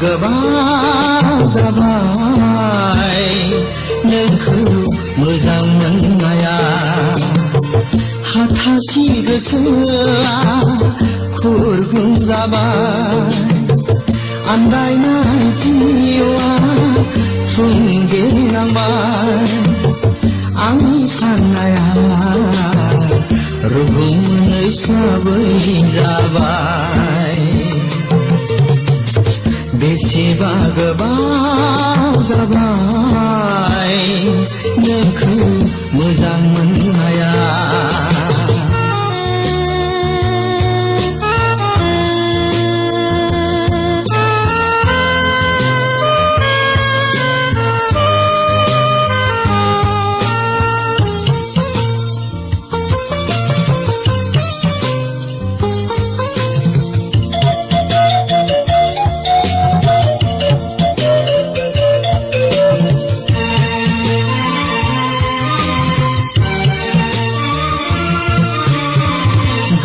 गोबाव जाबाय नोंखौ मोजां मोननाया हाथासि गोसोआ खुरग्लुं जाबाय आन्दायनाय जिउआ थुंगेनांबाय आंनि साननाया रुगुं मोनैस्लाबै जाबाय बेसेबा गोबाव जाबाय नोंखौ मोजां मोननाया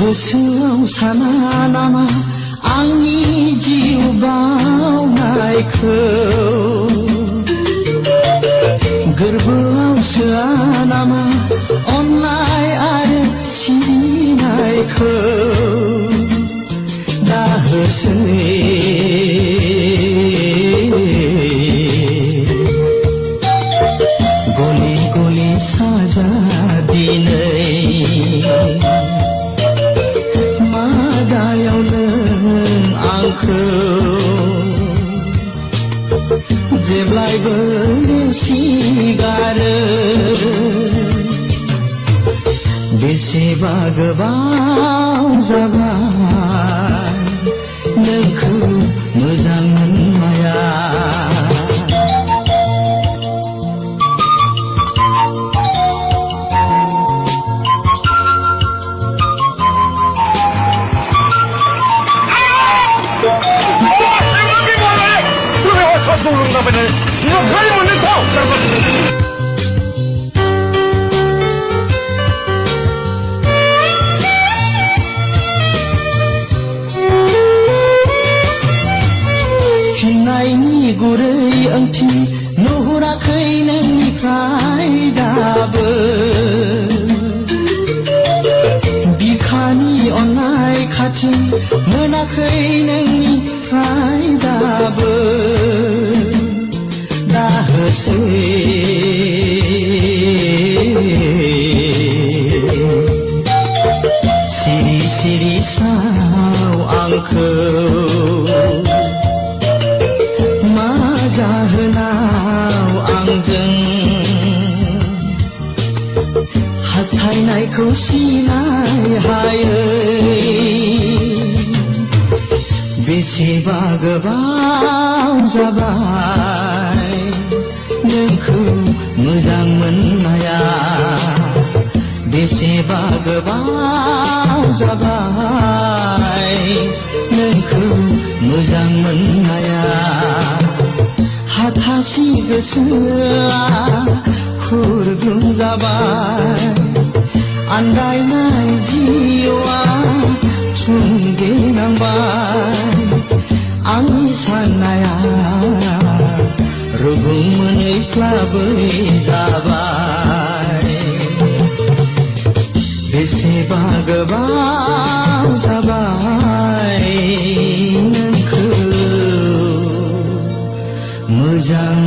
गोसोआव साना नामा आंनि जिउ बावनायखौ गोरबोआव सोआ नामा अननाय आरो सिबिनायखौ दाहोसै गलि गलि साजा दिनै जेब्लायबो नेवसिगारो बेसेबा गोबाव जाबाय नोंखौ मोजां मोननाया फिननायनि गुरै ओंथि नुहुराखै नोंनिफ्राय दाबो बिखानि अननाय खाथि मोनाखै नोंनिफ्राय दाबो दाहोसै सिरि सिरि साव आंखौ मा जाहोनाव आंजों हास्थायनायखौ सिनाय हायै बेसेबा गोबाव जाबाय नोंखौ मोजां मोननाया बेसेबा गोबाव जाबाय नोंखौ मोजां मोननाया हाथासि गोसोआ खुरग्लुं जाबाय आन्दायनाय जिउआ थुंगेनांबाय आंनि साननाया रुगुं मोनैस्लाबै जाबाय बेसेबा गोबाव जाबाय नोंखौ मोजां